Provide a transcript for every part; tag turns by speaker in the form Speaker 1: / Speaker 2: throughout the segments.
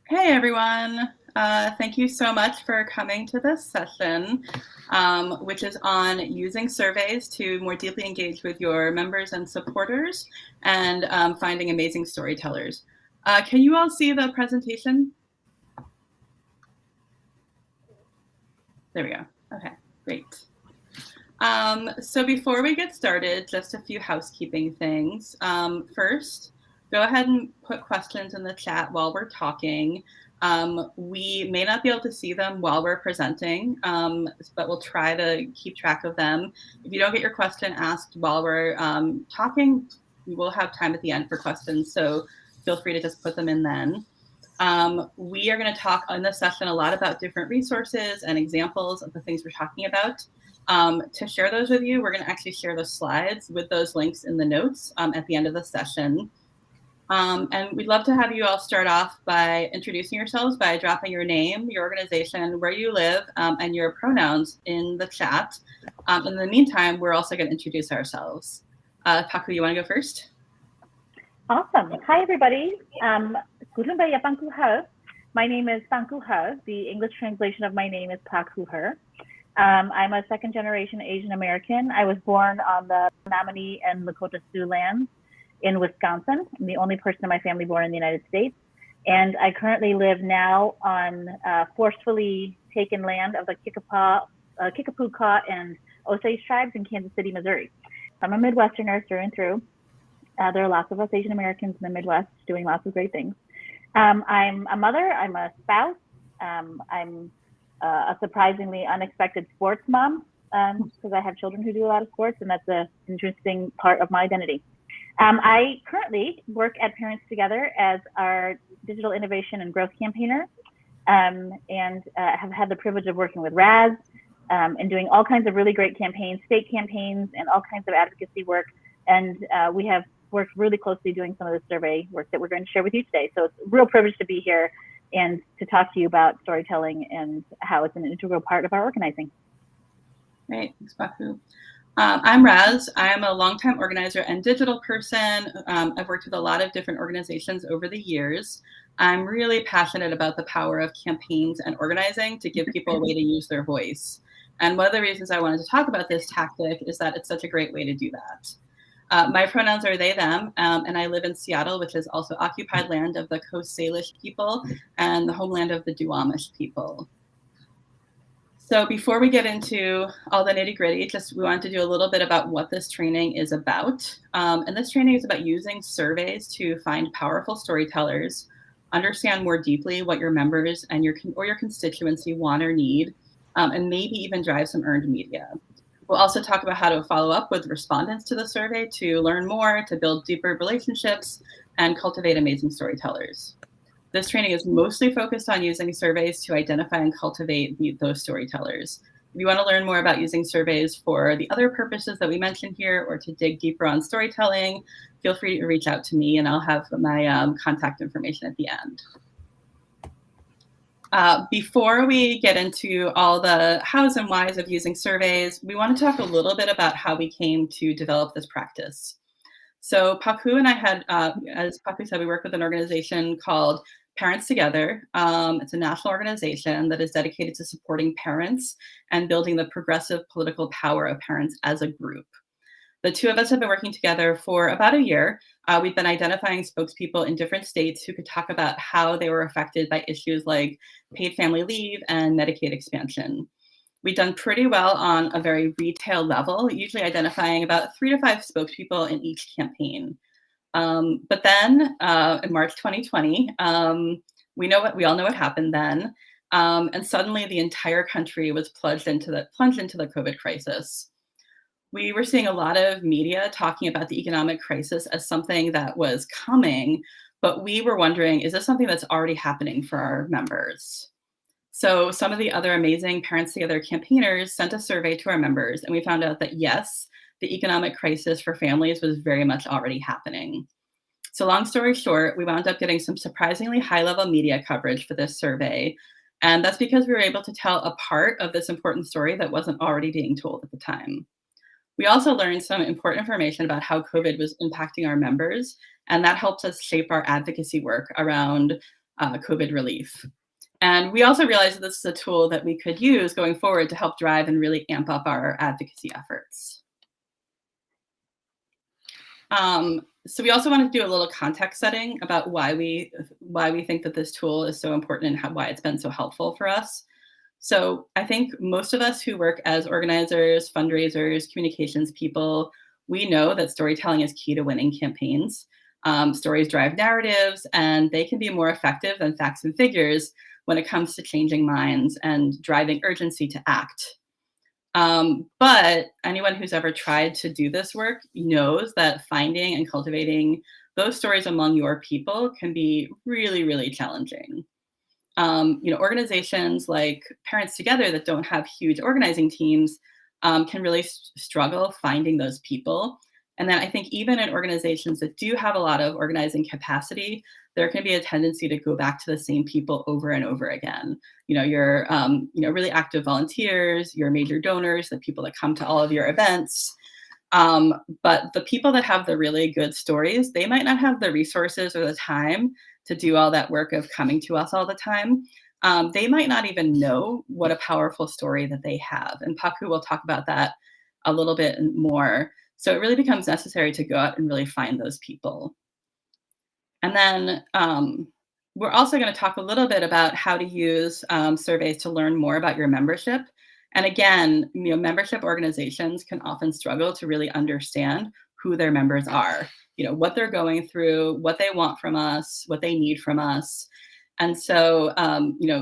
Speaker 1: Hey everyone, thank you so much for coming to this session, which is on using surveys to more deeply engage with your members and supporters and finding amazing storytellers. Can you all see the presentation? There we go. Okay, great. So before we get started, just a few housekeeping things. First, go ahead and put questions in the chat while we're talking. We may not be able to see them while we're presenting, but we'll try to keep track of them. If you don't get your question asked while we're talking, we will have time at the end for questions, so feel free to just put them in then. We are going to talk in this session a lot about different resources and examples of the things we're talking about. To share those with you, we're going to actually share the slides with those links in the notes at the end of the session. And we'd love to have you all start off by introducing yourselves by dropping your name, your organization, where you live, and your pronouns in the chat. In the meantime, we're also going to introduce ourselves. Paku, you want to go first?
Speaker 2: Awesome. Hi, everybody. My name is Pankuha. The English translation of my name is Pakuher. I'm a second-generation Asian American. I was born on the Menominee and Lakota Sioux lands in Wisconsin. I'm the only person in my family born in the United States. And I currently live now on forcefully taken land of the Kikapuka and Osage tribes in Kansas City, Missouri. I'm a Midwesterner through and through. There are lots of us Asian Americans in the Midwest doing lots of great things. I'm a mother, I'm a spouse, I'm a surprisingly unexpected sports mom because I have children who do a lot of sports, and that's an interesting part of my identity. I currently work at Parents Together as our digital innovation and growth campaigner, and have had the privilege of working with Raz and doing all kinds of really great campaigns, state campaigns, and all kinds of advocacy work. And we have worked really closely doing some of the survey work that we're going to share with you today. So it's a real privilege to be here and to talk to you about storytelling and how it's an integral part of our organizing.
Speaker 1: Great, thanks, Paku. I'm Raz. I'm a longtime organizer and digital person. I've worked with a lot of different organizations over the years. I'm really passionate about the power of campaigns and organizing to give people a way to use their voice. And one of the reasons I wanted to talk about this tactic is that it's such a great way to do that. My pronouns are they, them, and I live in Seattle, which is also occupied land of the Coast Salish people and the homeland of the Duwamish people. So before we get into all the nitty-gritty, we wanted to do a little bit about what this training is about. And this training is about using surveys to find powerful storytellers, understand more deeply what your members and your constituency want or need, and maybe even drive some earned media. We'll also talk about how to follow up with respondents to the survey to learn more, to build deeper relationships, and cultivate amazing storytellers. This training is mostly focused on using surveys to identify and cultivate those storytellers. If you want to learn more about using surveys for the other purposes that we mentioned here, or to dig deeper on storytelling, feel free to reach out to me, and I'll have my contact information at the end. Before we get into all the hows and whys of using surveys, we want to talk a little bit about how we came to develop this practice. So Paku and I had, as Paku said, we work with an organization called Parents Together. It's a national organization that is dedicated to supporting parents and building the progressive political power of parents as a group. The two of us have been working together for about a year. We've been identifying spokespeople in different states who could talk about how they were affected by issues like paid family leave and Medicaid expansion. We've done pretty well on a very retail level, usually identifying about 3 to 5 spokespeople in each campaign. But then in March 2020, we all know what happened then. And suddenly the entire country was plunged into the COVID crisis. We were seeing a lot of media talking about the economic crisis as something that was coming, but we were wondering, is this something that's already happening for our members? So some of the other amazing Parents Together campaigners sent a survey to our members, and we found out that yes, the economic crisis for families was very much already happening. So long story short, we wound up getting some surprisingly high-level media coverage for this survey, and that's because we were able to tell a part of this important story that wasn't already being told at the time. We also learned some important information about how COVID was impacting our members, and that helped us shape our advocacy work around COVID relief. And we also realized that this is a tool that we could use going forward to help drive and really amp up our advocacy efforts. So we also want to do a little context setting about why we think that this tool is so important and why it's been so helpful for us. So I think most of us who work as organizers, fundraisers, communications people, we know that storytelling is key to winning campaigns. Stories drive narratives, and they can be more effective than facts and figures when it comes to changing minds and driving urgency to act. But anyone who's ever tried to do this work knows that finding and cultivating those stories among your people can be really, really challenging. Organizations like Parents Together that don't have huge organizing teams can really struggle finding those people. And then I think even in organizations that do have a lot of organizing capacity, there can be a tendency to go back to the same people over and over again. Your really active volunteers, your major donors, the people that come to all of your events. But the people that have the really good stories, they might not have the resources or the time to do all that work of coming to us all the time. They might not even know what a powerful story that they have. And Paku will talk about that a little bit more. So it really becomes necessary to go out and really find those people. And then we're also going to talk a little bit about how to use surveys to learn more about your membership. And again, membership organizations can often struggle to really understand who their members are, what they're going through, what they want from us, what they need from us. And so,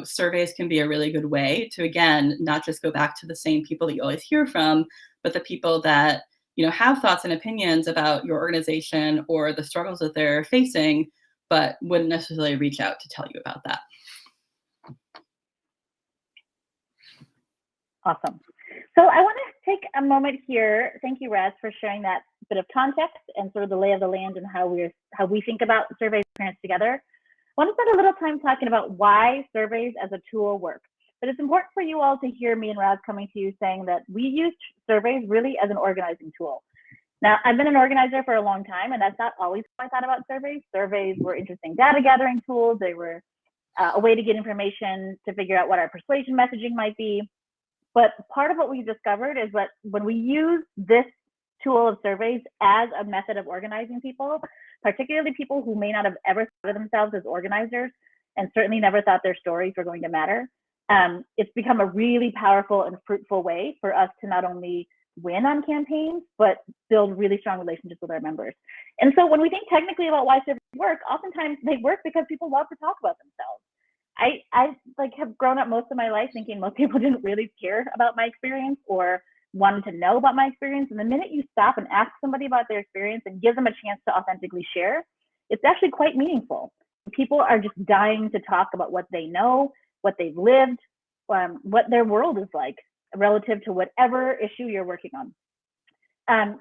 Speaker 1: surveys can be a really good way to, again, not just go back to the same people that you always hear from, but the people that have thoughts and opinions about your organization or the struggles that they're facing, but wouldn't necessarily reach out to tell you about that.
Speaker 2: Awesome. So I want to take a moment here. Thank you, Raz, for sharing that bit of context and sort of the lay of the land and how we think about surveys Parents Together. I want to spend a little time talking about why surveys as a tool work. But it's important for you all to hear me and Raz coming to you saying that we use surveys really as an organizing tool. Now, I've been an organizer for a long time, and that's not always how I thought about surveys. Surveys were interesting data gathering tools. They were a way to get information to figure out what our persuasion messaging might be. But part of what we discovered is that when we use this tool of surveys as a method of organizing people, particularly people who may not have ever thought of themselves as organizers and certainly never thought their stories were going to matter, it's become a really powerful and fruitful way for us to not only win on campaigns, but build really strong relationships with our members. And so when we think technically about why surveys work, oftentimes they work because people love to talk about themselves. I have grown up most of my life thinking most people didn't really care about my experience or wanted to know about my experience. And the minute you stop and ask somebody about their experience and give them a chance to authentically share, it's actually quite meaningful. People are just dying to talk about what they know, what they've lived, what their world is like relative to whatever issue you're working on.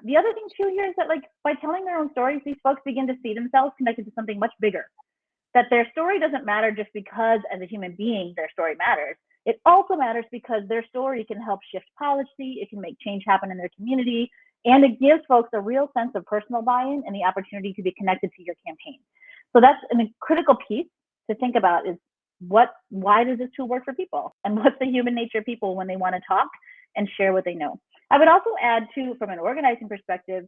Speaker 2: The other thing too here is that by telling their own stories, these folks begin to see themselves connected to something much bigger. That their story doesn't matter just because as a human being, their story matters. It also matters because their story can help shift policy, it can make change happen in their community, and it gives folks a real sense of personal buy-in and the opportunity to be connected to your campaign. So that's a critical piece to think about is why does this tool work for people? And what's the human nature of people when they want to talk and share what they know? I would also add too, from an organizing perspective,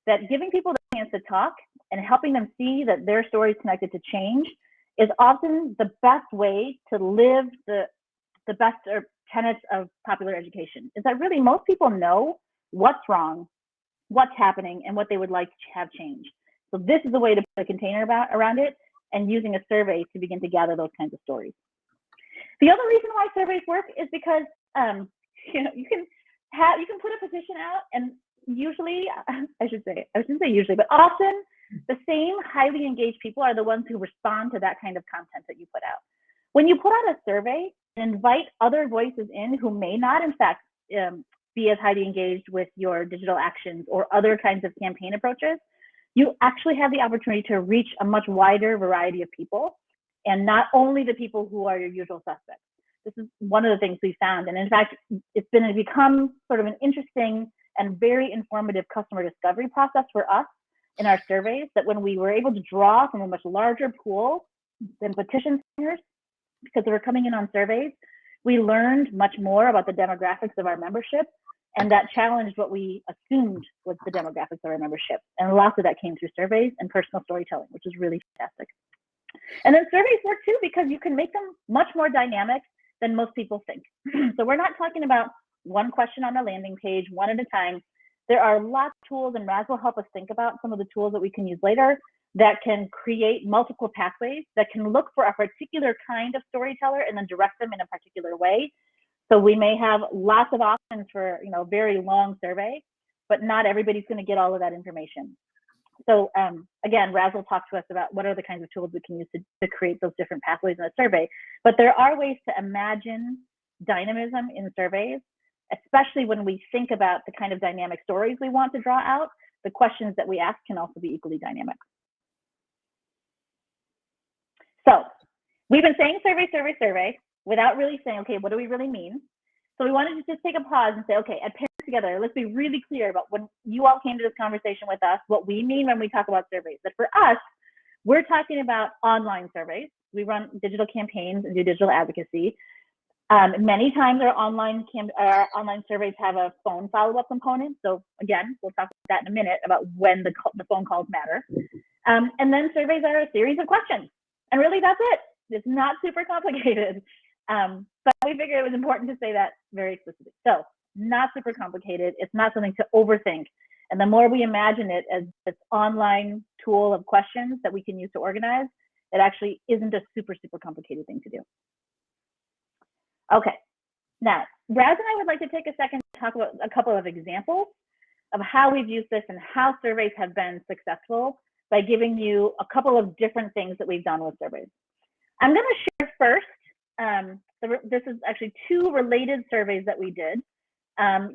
Speaker 2: that giving people the chance to talk and helping them see that their story is connected to change is often the best way to live the best tenets of popular education. Is that really most people know what's wrong, what's happening, and what they would like to have changed. So this is a way to put a container around it and using a survey to begin to gather those kinds of stories. The other reason why surveys work is because you can put a petition out, and usually, I shouldn't say usually, but often the same highly engaged people are the ones who respond to that kind of content that you put out. When you put out a survey and invite other voices in who may not, in fact, be as highly engaged with your digital actions or other kinds of campaign approaches, you actually have the opportunity to reach a much wider variety of people, and not only the people who are your usual suspects. This is one of the things we found. And in fact, it's become sort of an interesting and very informative customer discovery process for us in our surveys, that when we were able to draw from a much larger pool than petitions years, because we're coming in on surveys, we learned much more about the demographics of our membership, and that challenged what we assumed was the demographics of our membership. And lots of that came through surveys and personal storytelling, which is really fantastic. And then surveys work too, because you can make them much more dynamic than most people think. So we're not talking about one question on a landing page, one at a time. There are lots of tools, and Raz will help us think about some of the tools that we can use later that can create multiple pathways that can look for a particular kind of storyteller and then direct them in a particular way. So we may have lots of options for, a very long survey, but not everybody's going to get all of that information. So again, Raz will talk to us about what are the kinds of tools we can use to create those different pathways in a survey. But there are ways to imagine dynamism in surveys, especially when we think about the kind of dynamic stories we want to draw out. The questions that we ask can also be equally dynamic. So we've been saying survey without really saying, okay, what do we really mean? So we wanted to just take a pause and say, okay, at Parents Together, let's be really clear about when you all came to this conversation with us, what we mean when we talk about surveys. That for us, we're talking about online surveys. We run digital campaigns and do digital advocacy. Many times our online surveys have a phone follow-up component. So again, we'll talk about that in a minute about when the phone calls matter. And then surveys are a series of questions. And really that's it. It's not super complicated. But we figured it was important to say that very explicitly. So not super complicated. It's not something to overthink. And the more we imagine it as this online tool of questions that we can use to organize, it actually isn't a super, super complicated thing to do. Okay, now Raz and I would like to take a second to talk about a couple of examples of how we've used this and how surveys have been successful by giving you a couple of different things that we've done with surveys. I'm going to share first, this is actually two related surveys that we did.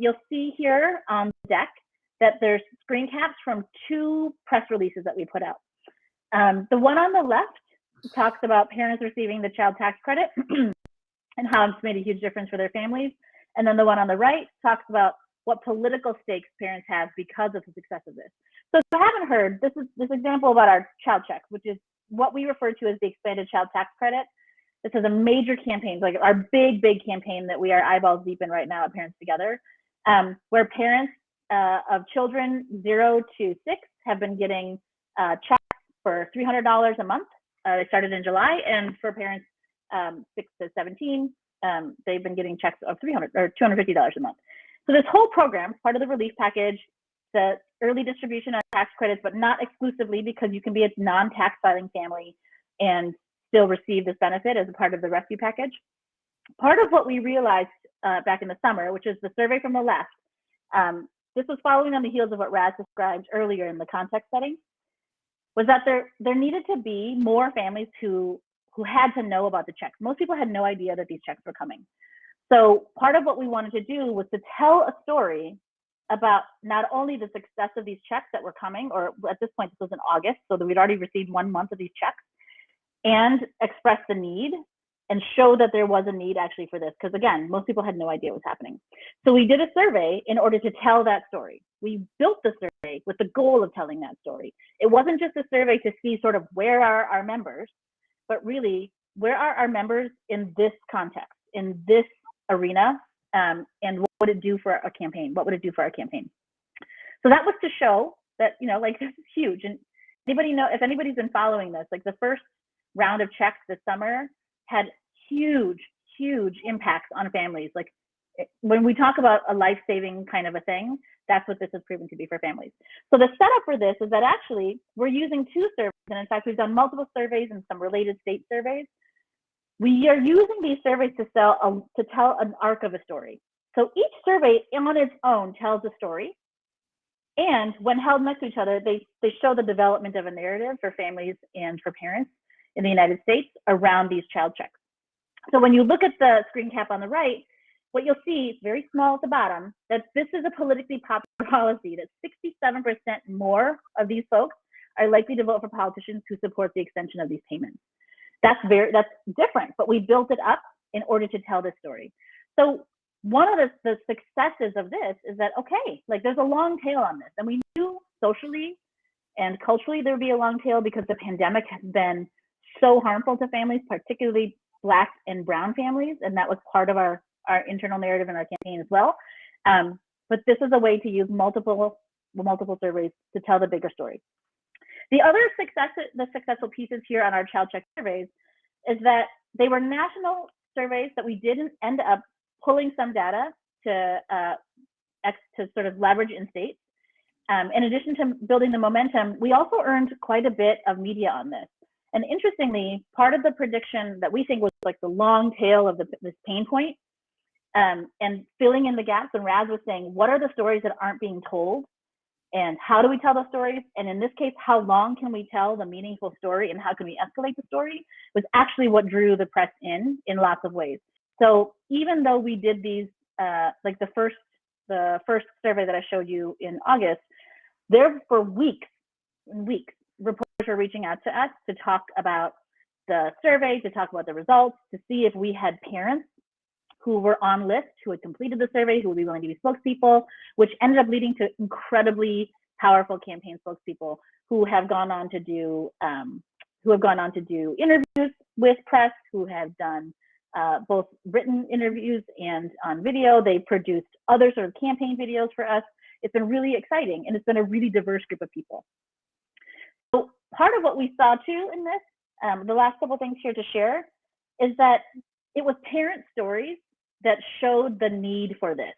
Speaker 2: You'll see here on the deck that there's screen caps from two press releases that we put out. The one on the left talks about parents receiving the child tax credit and how it's made a huge difference for their families. And then the one on the right talks about what political stakes parents have because of the success of this. So if you haven't heard, this is this example about our child check, which is what we refer to as the expanded child tax credit. This is a major campaign, like our big campaign that we are eyeballs deep in right now at Parents Together, where parents of children 0 to 6 have been getting checks for $300 a month. They started in July, and for parents 6 to 17, they've been getting checks of $250 a month. So this whole program, part of the relief package, the early distribution of tax credits, but not exclusively, because you can be a non-tax filing family and still receive this benefit as a part of the rescue package. Part of what we realized back in the summer, which is the survey from the left, this was following on the heels of what Raz described earlier in the context setting, was that there needed to be more families who had to know about the checks. Most people had no idea that these checks were coming. So part of what we wanted to do was to tell a story about not only the success of these checks that were coming, or at this point, this was in August, so that we'd already received 1 month of these checks, and express the need and show that there was a need actually for this. Because again, most people had no idea what was happening. So we did a survey in order to tell that story. We built the survey with the goal of telling that story. It wasn't just a survey to see sort of where are our members, but really, where are our members in this context, in this arena, and what would it do for a campaign? What would it do for our campaign? So that was to show that, like, this is huge. And anybody know, if anybody's been following this, like the first round of checks this summer had huge impacts on families. Like when we talk about a life-saving kind of a thing, that's what this has proven to be for families. So the setup for this is that actually we're using two surveys, and in fact, we've done multiple surveys and some related state surveys. We are using these surveys to tell an arc of a story. So each survey on its own tells a story, and when held next to each other, they show the development of a narrative for families and for parents in the United States around these child checks. So when you look at the screen cap on the right, what you'll see, very small at the bottom, that this is a politically popular policy, that 67% more of these folks are likely to vote for politicians who support the extension of these payments. That's different, but we built it up in order to tell this story. So one of the successes of this is that, okay, like there's a long tail on this, and we knew socially and culturally there would be a long tail because the pandemic has been so harmful to families, particularly Black and Brown families, and that was part of our internal narrative in our campaign as well. But this is a way to use multiple surveys to tell the bigger story. The other successful pieces here on our Child Check surveys is that they were national surveys that we didn't end up pulling some data to sort of leverage in states. In addition to building the momentum, we also earned quite a bit of media on this. And interestingly, part of the prediction that we think was like the long tail of this pain point, and filling in the gaps when Raz was saying, what are the stories that aren't being told? And how do we tell the stories? And in this case, how long can we tell the meaningful story and how can we escalate the story was actually what drew the press in lots of ways. So even though we did these, like the first survey that I showed you in August, there for weeks, reporters were reaching out to us to talk about the survey, to talk about the results, to see if we had parents who were on lists, who had completed the survey, who would be willing to be spokespeople, which ended up leading to incredibly powerful campaign spokespeople who have gone on to do interviews with press, who have done both written interviews and on video. They produced other sort of campaign videos for us. It's been really exciting, and it's been a really diverse group of people. So part of what we saw too in this, the last couple things here to share, is that it was parent stories that showed the need for this.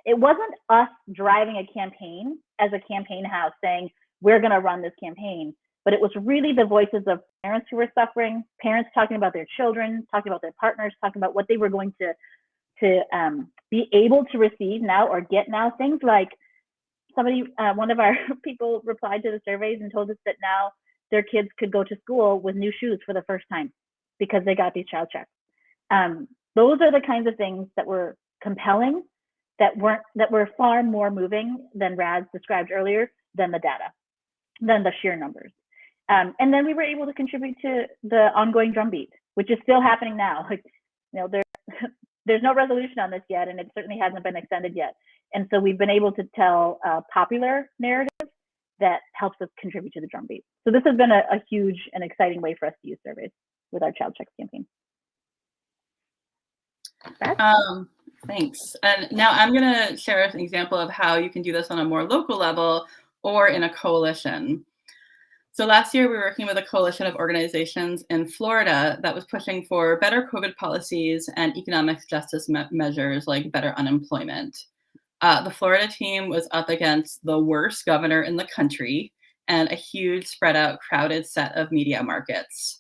Speaker 2: It wasn't us driving a campaign as a campaign house saying, we're gonna run this campaign, but it was really the voices of parents who were suffering, parents talking about their children, talking about their partners, talking about what they were going to be able to receive now or get now. Things like one of our people replied to the surveys and told us that now their kids could go to school with new shoes for the first time because they got these child checks. Those are the kinds of things that were compelling, that were far more moving than Raz described earlier, than the data, than the sheer numbers. And then we were able to contribute to the ongoing drumbeat, which is still happening now. Like, there's no resolution on this yet, and it certainly hasn't been extended yet. And so we've been able to tell popular narratives that helps us contribute to the drumbeat. So this has been a huge and exciting way for us to use surveys with our Child Checks campaign.
Speaker 1: Thanks. And now I'm going to share an example of how you can do this on a more local level or in a coalition. So last year, we were working with a coalition of organizations in Florida that was pushing for better COVID policies and economic justice measures like better unemployment. The Florida team was up against the worst governor in the country and a huge spread out, crowded set of media markets.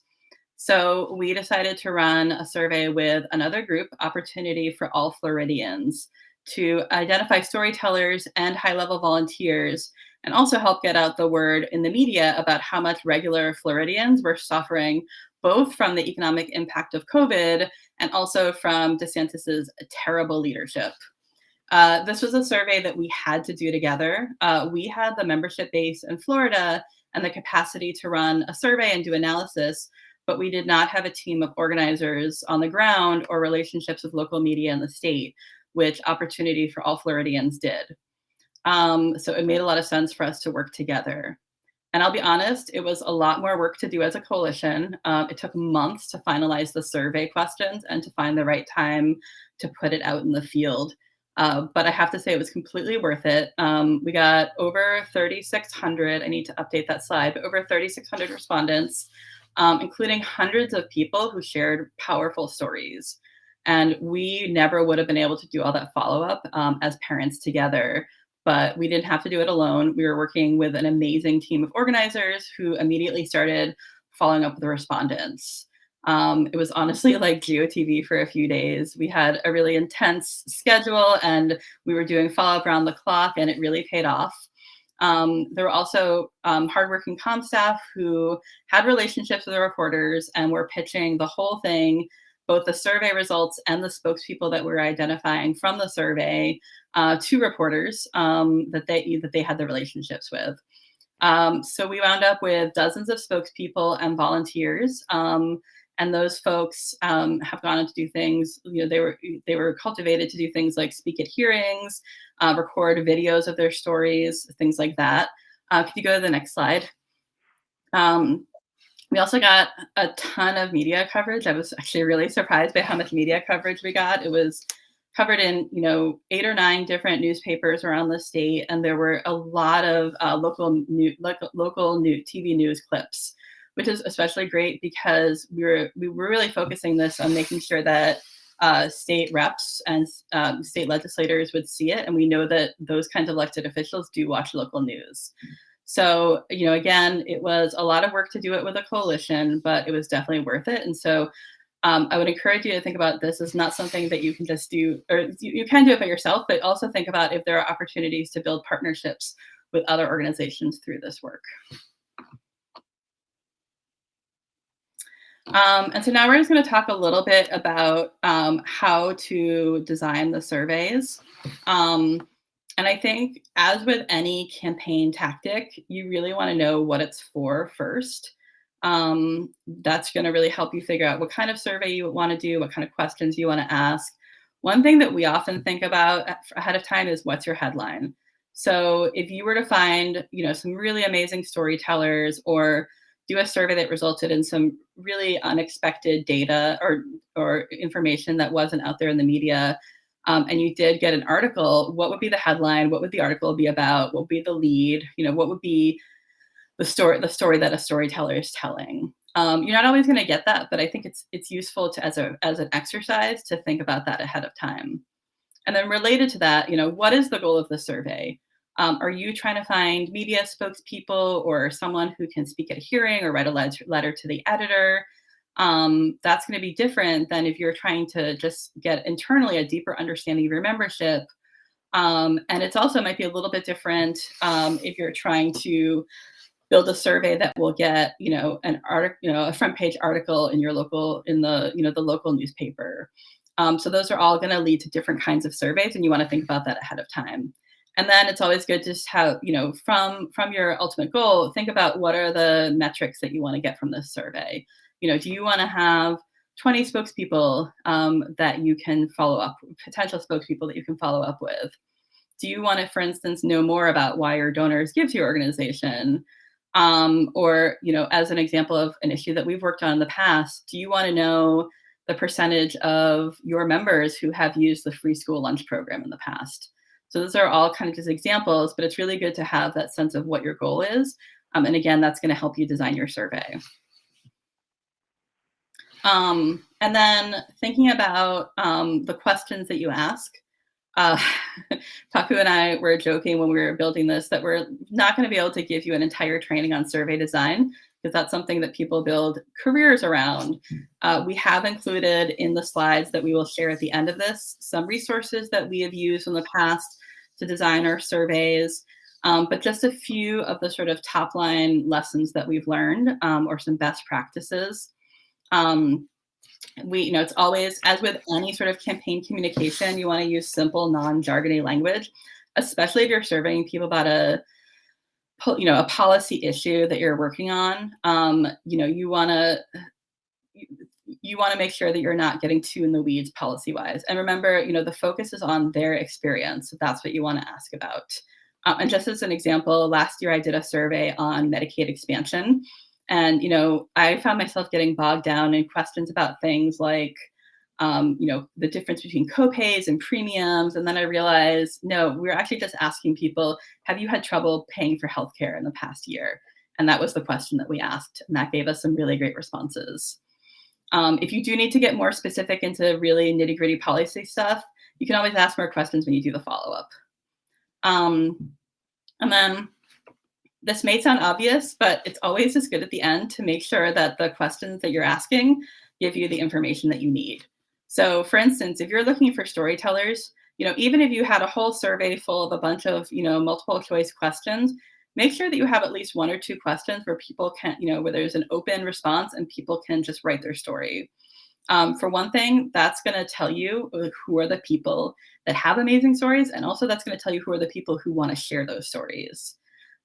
Speaker 1: So we decided to run a survey with another group, Opportunity for All Floridians, to identify storytellers and high-level volunteers, and also help get out the word in the media about how much regular Floridians were suffering, both from the economic impact of COVID and also from DeSantis's terrible leadership. This was a survey that we had to do together. We had the membership base in Florida and the capacity to run a survey and do analysis, but we did not have a team of organizers on the ground or relationships with local media in the state, which Opportunity for All Floridians did. So it made a lot of sense for us to work together. And I'll be honest, it was a lot more work to do as a coalition. It took months to finalize the survey questions and to find the right time to put it out in the field. But I have to say it was completely worth it. We got over 3,600, I need to update that slide, but over 3,600 respondents, including hundreds of people who shared powerful stories. And we never would have been able to do all that follow-up as parents together, but we didn't have to do it alone. We were working with an amazing team of organizers who immediately started following up with the respondents. It was honestly like GeoTV for a few days. We had a really intense schedule and we were doing follow-up around the clock, and it really paid off. There were also hardworking comm staff who had relationships with the reporters and were pitching the whole thing, both the survey results and the spokespeople that we were identifying from the survey to reporters that they had the relationships with. So we wound up with dozens of spokespeople and volunteers. And those folks have gone on to do things, they were cultivated to do things like speak at hearings, record videos of their stories, things like that. Could you go to the next slide? We also got a ton of media coverage. I was actually really surprised by how much media coverage we got. It was covered in, 8 or 9 different newspapers around the state, and there were a lot of local new TV news clips, which is especially great because we were really focusing this on making sure that state reps and state legislators would see it, and we know that those kinds of elected officials do watch local news. So, again, it was a lot of work to do it with a coalition, but it was definitely worth it. And so I would encourage you to think about this as not something that you can just do, or you can do it by yourself, but also think about if there are opportunities to build partnerships with other organizations through this work. And so now we're just going to talk a little bit about how to design the surveys. And I think, as with any campaign tactic, you really want to know what it's for first. That's going to really help you figure out what kind of survey you want to do, what kind of questions you want to ask. One thing that we often think about ahead of time is, what's your headline? So if you were to find, some really amazing storytellers, or do a survey that resulted in some really unexpected data or information that wasn't out there in the media, and you did get an article, what would be the headline? What would the article be about? What would be the lead? What would be the story that a storyteller is telling? You're not always going to get that, but I think it's useful to as an exercise to think about that ahead of time. And then related to that, what is the goal of the survey? Are you trying to find media spokespeople or someone who can speak at a hearing or write a letter to the editor? That's going to be different than if you're trying to just get internally a deeper understanding of your membership. And it's also might be a little bit different if you're trying to build a survey that will get, an article, a front page article in your local, the local newspaper. So those are all going to lead to different kinds of surveys, and you want to think about that ahead of time. And then it's always good to just have, from your ultimate goal, think about what are the metrics that you want to get from this survey. Do you want to have 20 spokespeople that you can follow up, potential spokespeople that you can follow up with? Do you want to, for instance, know more about why your donors give to your organization? Or, as an example of an issue that we've worked on in the past, do you want to know the percentage of your members who have used the free school lunch program in the past? So those are all kind of just examples, but it's really good to have that sense of what your goal is. And again, that's going to help you design your survey. And then thinking about the questions that you ask. Paku and I were joking when we were building this that we're not going to be able to give you an entire training on survey design, because that's something that people build careers around. We have included in the slides that we will share at the end of this some resources that we have used in the past to design our surveys, but just a few of the sort of top line lessons that we've learned, or some best practices. It's always, as with any sort of campaign communication, you want to use simple, non-jargony language, especially if you're surveying people about a policy issue that you're working on. You want to make sure that you're not getting too in the weeds policy-wise. And remember, the focus is on their experience. That's what you want to ask about. And just as an example, last year I did a survey on Medicaid expansion. And, I found myself getting bogged down in questions about things like, the difference between copays and premiums. And then I realized, no, we were actually just asking people, have you had trouble paying for healthcare in the past year? And that was the question that we asked. And that gave us some really great responses. If you do need to get more specific into really nitty-gritty policy stuff, you can always ask more questions when you do the follow-up. And then this may sound obvious, but it's always just good at the end to make sure that the questions that you're asking give you the information that you need. So for instance, if you're looking for storytellers, even if you had a whole survey full of a bunch of, multiple choice questions, make sure that you have at least 1 or 2 questions where people can, where there's an open response and people can just write their story. For one thing, that's going to tell you who are the people that have amazing stories. And also that's going to tell you who are the people who want to share those stories.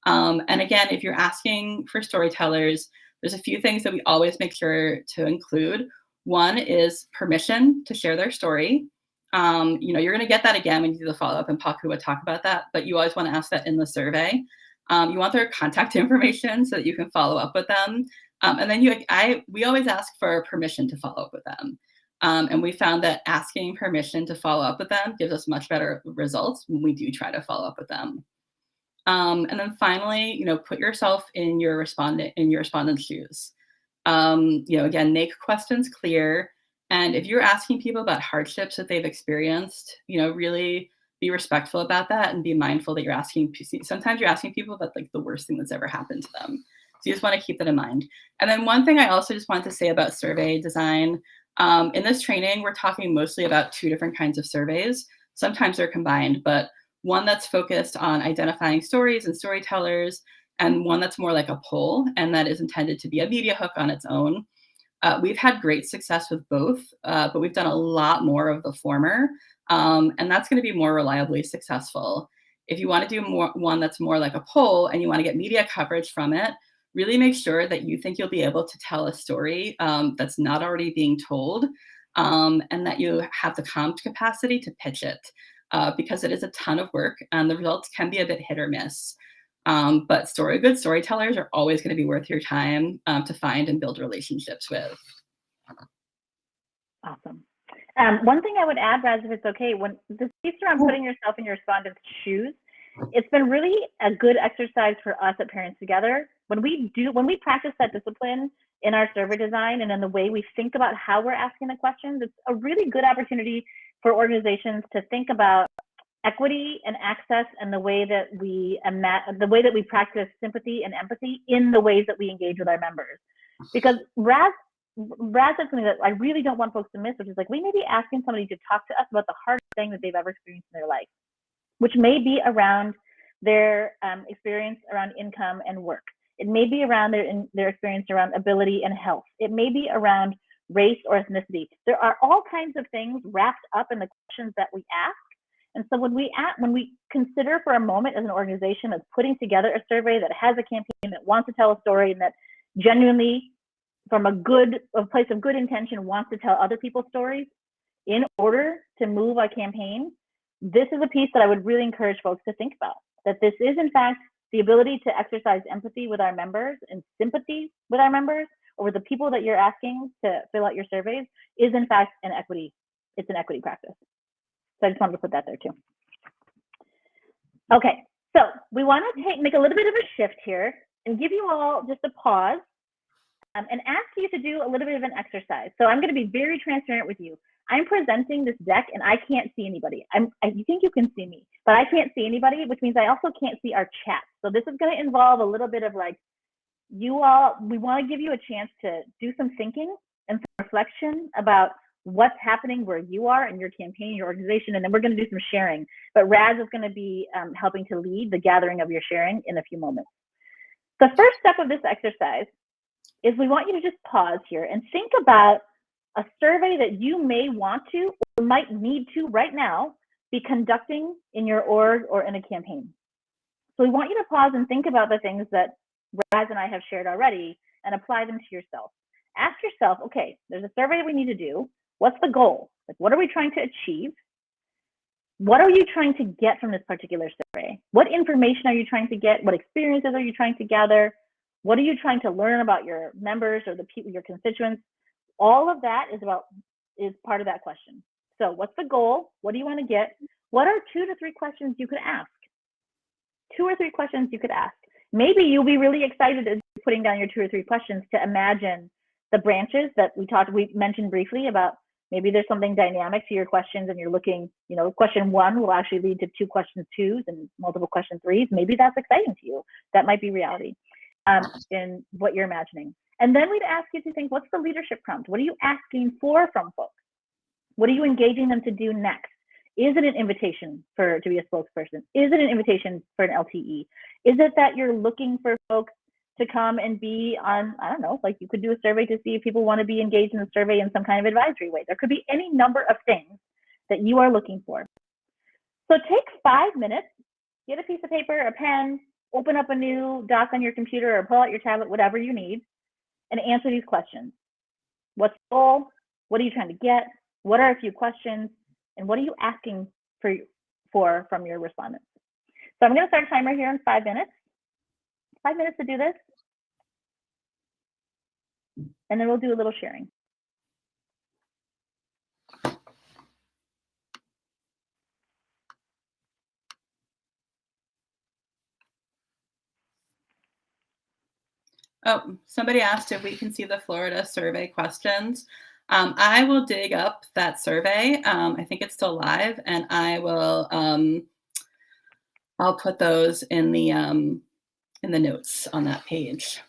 Speaker 1: And again, if you're asking for storytellers, there's a few things that we always make sure to include. One is permission to share their story. You're going to get that again when you do the follow-up, and Paku will talk about that, but you always want to ask that in the survey. You want their contact information so that you can follow up with them. And then we always ask for permission to follow up with them. And we found that asking permission to follow up with them gives us much better results when we do try to follow up with them. And then finally, put yourself in your respondent's shoes. Again, make questions clear. And if you're asking people about hardships that they've experienced, really be respectful about that and be mindful that sometimes you're asking people about like the worst thing that's ever happened to them. So you just want to keep that in mind. And then one thing I also just wanted to say about survey design, in this training, we're talking mostly about two different kinds of surveys. Sometimes they're combined, but one that's focused on identifying stories and storytellers, and one that's more like a poll, and that is intended to be a media hook on its own. We've had great success with both, but we've done a lot more of the former, and that's going to be more reliably successful. If you want to do one that's more like a poll and you want to get media coverage from it, really make sure that you think you'll be able to tell a story that's not already being told, and that you have the comp capacity to pitch it, because it is a ton of work and the results can be a bit hit or miss. But good storytellers are always going to be worth your time to find and build relationships with.
Speaker 2: Awesome. One thing I would add, Raz, if it's okay, when this piece around putting yourself in your respondent's shoes, it's been really a good exercise for us at Parents Together. When we practice that discipline in our survey design and in the way we think about how we're asking the questions, it's a really good opportunity for organizations to think about equity and access and the way that we practice sympathy and empathy in the ways that we engage with our members. Because Raz said something that I really don't want folks to miss, which is like we may be asking somebody to talk to us about the hardest thing that they've ever experienced in their life, which may be around their experience around income and work. It may be around their experience around ability and health. It may be around race or ethnicity. There are all kinds of things wrapped up in the questions that we ask. And so when we consider for a moment as an organization that's putting together a survey that has a campaign that wants to tell a story and that genuinely, from a place of good intention, wants to tell other people's stories in order to move a campaign, this is a piece that I would really encourage folks to think about. That this is, in fact, the ability to exercise empathy with our members and sympathy with our members, or with the people that you're asking to fill out your surveys, is in fact an equity. It's an equity practice. So I just wanted to put that there too. Okay, so we want to make a little bit of a shift here and give you all just a pause and ask you to do a little bit of an exercise. So I'm going to be very transparent with you. I'm presenting this deck and I can't see anybody. You think you can see me, but I can't see anybody, which means I also can't see our chat. So this is going to involve a little bit of like, we want to give you a chance to do some thinking and some reflection about what's happening where you are in your campaign, your organization, and then we're going to do some sharing. But Raz is going to be helping to lead the gathering of your sharing in a few moments. The first step of this exercise is we want you to just pause here and think about a survey that you may want to or might need to right now be conducting in your org or in a campaign. So we want you to pause and think about the things that Raz and I have shared already and apply them to yourself. Ask yourself, okay, there's a survey we need to do. What's the goal? Like, what are we trying to achieve? What are you trying to get from this particular survey? What information are you trying to get? What experiences are you trying to gather? What are you trying to learn about your members or the people, your constituents? All of that is part of that question. So what's the goal? What do you want to get? What are 2 to 3 questions you could ask? 2 or 3 questions you could ask. Maybe you'll be really excited at putting down your 2 or 3 questions to imagine the branches that we mentioned briefly about. Maybe there's something dynamic to your questions and you're looking, question 1 will actually lead to 2 question 2s and multiple question 3s. Maybe that's exciting to you. That might be reality in what you're imagining. And then we'd ask you to think, what's the leadership prompt? What are you asking for from folks? What are you engaging them to do next? Is it an invitation to be a spokesperson? Is it an invitation for an LTE? Is it that you're looking for folks to come and be on, I don't know, like you could do a survey to see if people want to be engaged in the survey in some kind of advisory way. There could be any number of things that you are looking for. So take 5 minutes, get a piece of paper, a pen, open up a new doc on your computer or pull out your tablet, whatever you need, and answer these questions. What's the goal? What are you trying to get? What are a few questions? And what are you asking for from your respondents? So I'm going to start a timer here in 5 minutes. 5 minutes to do this. And then we'll do a little sharing.
Speaker 1: Oh, somebody asked if we can see the Florida survey questions. I will dig up that survey. I think it's still live, and I will. I'll put those in the notes on that page.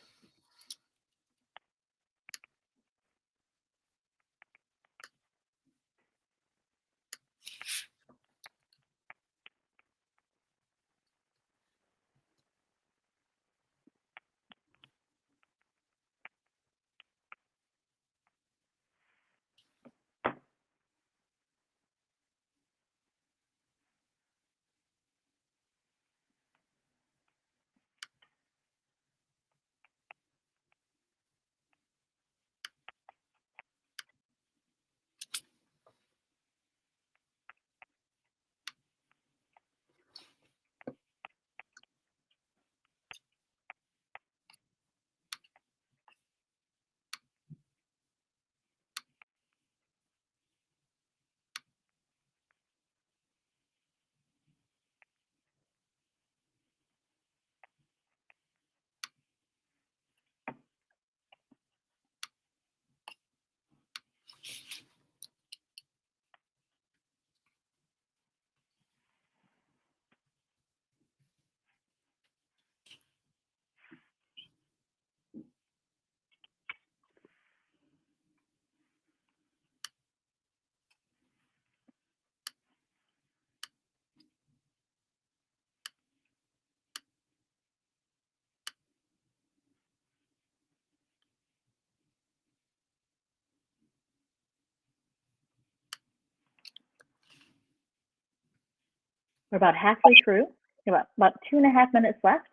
Speaker 2: We're about halfway through. About 2.5 minutes left.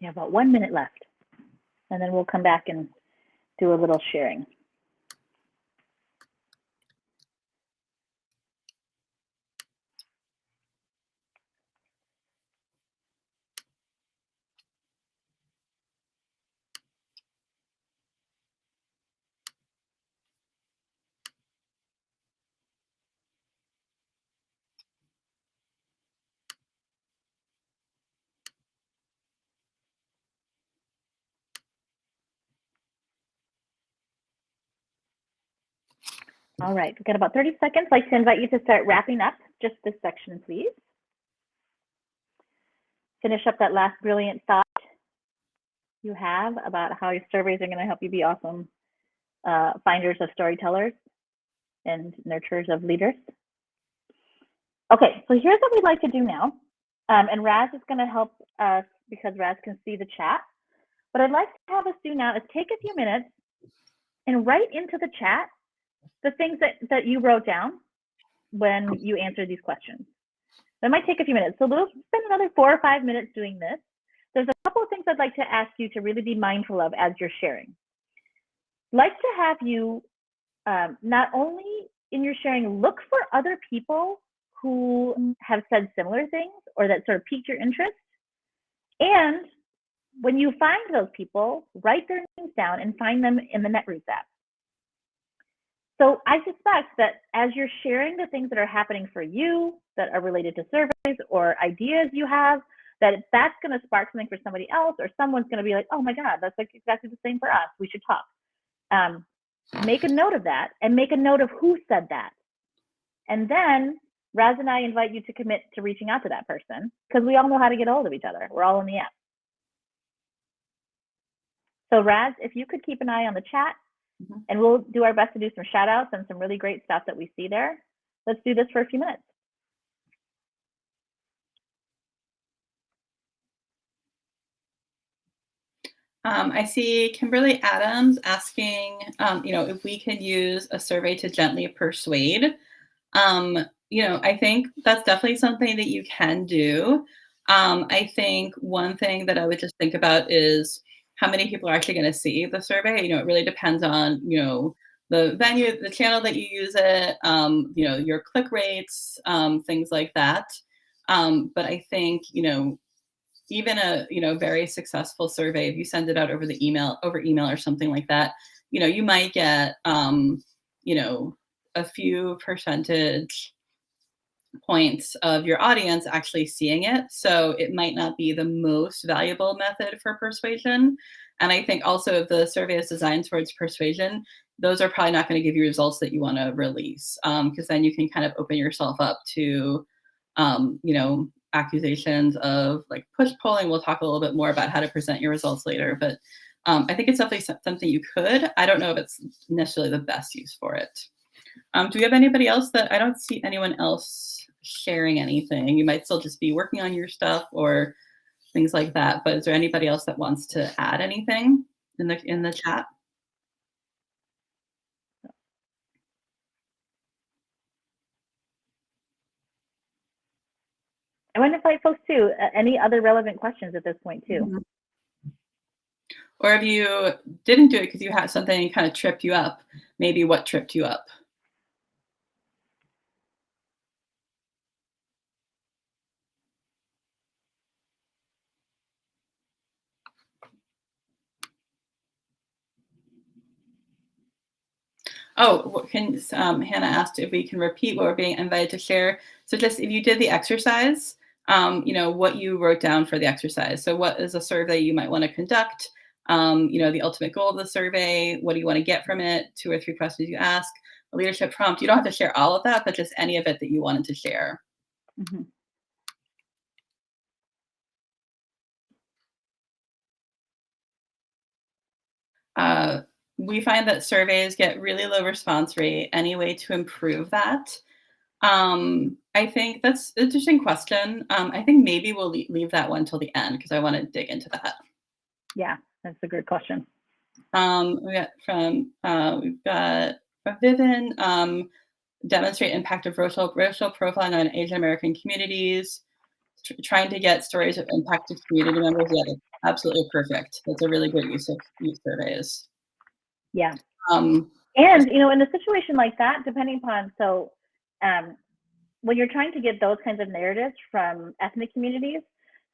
Speaker 2: Yeah, about 1 minute left. And then we'll come back and do a little sharing. All right, we've got about 30 seconds. I'd like to invite you to start wrapping up just this section, please. Finish up that last brilliant thought you have about how your surveys are going to help you be awesome finders of storytellers and nurturers of leaders. Okay, so here's what we'd like to do now. And Raz is going to help us because Raz can see the chat. What I'd like to have us do now is take a few minutes and write into the chat the things that you wrote down when you answered these questions. That might take a few minutes. So we'll spend another 4 or 5 minutes doing this. There's a couple of things I'd like to ask you to really be mindful of as you're sharing. I'd like to have you not only in your sharing, look for other people who have said similar things or that sort of piqued your interest. And when you find those people, write their names down and find them in the Netroots app. So I suspect that as you're sharing the things that are happening for you that are related to surveys or ideas you have, that's going to spark something for somebody else, or someone's going to be like, oh my God, that's like exactly the same for us. We should talk. Make a note of that and make a note of who said that. And then Raz and I invite you to commit to reaching out to that person, because we all know how to get a hold of each other. We're all in the app. So Raz, if you could keep an eye on the chat, and we'll do our best to do some shout outs and some really great stuff that we see there. Let's do this for a few minutes.
Speaker 1: I see Kimberly Adams asking, if we could use a survey to gently persuade. I think that's definitely something that you can do. I think one thing that I would just think about is how many people are actually going to see the survey. It really depends on, the venue, the channel that you use it, your click rates, things like that. But I think, even a very successful survey, if you send it out over email or something like that, you might get a few percentage points of your audience actually seeing it. So it might not be the most valuable method for persuasion. And I think also if the survey is designed towards persuasion, those are probably not going to give you results that you want to release, because then you can kind of open yourself up to accusations of like push polling. We'll talk a little bit more about how to present your results later, but I think it's definitely something you could. I don't know if it's necessarily the best use for it. Do we have anybody else that I don't see anyone else sharing anything? You might still just be working on your stuff or things like that, but is there anybody else that wants to add anything in the chat?
Speaker 2: I want to invite folks too. Any other relevant questions at this point too?
Speaker 1: Mm-hmm. Or if you didn't do it because you had something kind of tripped you up, maybe what tripped you up? Oh, Hannah asked if we can repeat what we're being invited to share. So just if you did the exercise, what you wrote down for the exercise. So what is a survey you might want to conduct? The ultimate goal of the survey, what do you want to get from it? 2 or 3 questions you ask, a leadership prompt. You don't have to share all of that, but just any of it that you wanted to share.
Speaker 2: Mm-hmm.
Speaker 1: We find that surveys get really low response rate. Any way to improve that? I think that's an interesting question. I think maybe we'll leave that one till the end because I want to dig into that.
Speaker 2: Yeah, that's a good question.
Speaker 1: We've got from Vivian, demonstrate impact of racial profiling on Asian American communities, trying to get stories of impacted community members. Yeah, that's absolutely perfect. That's a really good use of surveys.
Speaker 2: Yeah. And, in a situation like that, depending upon, when you're trying to get those kinds of narratives from ethnic communities,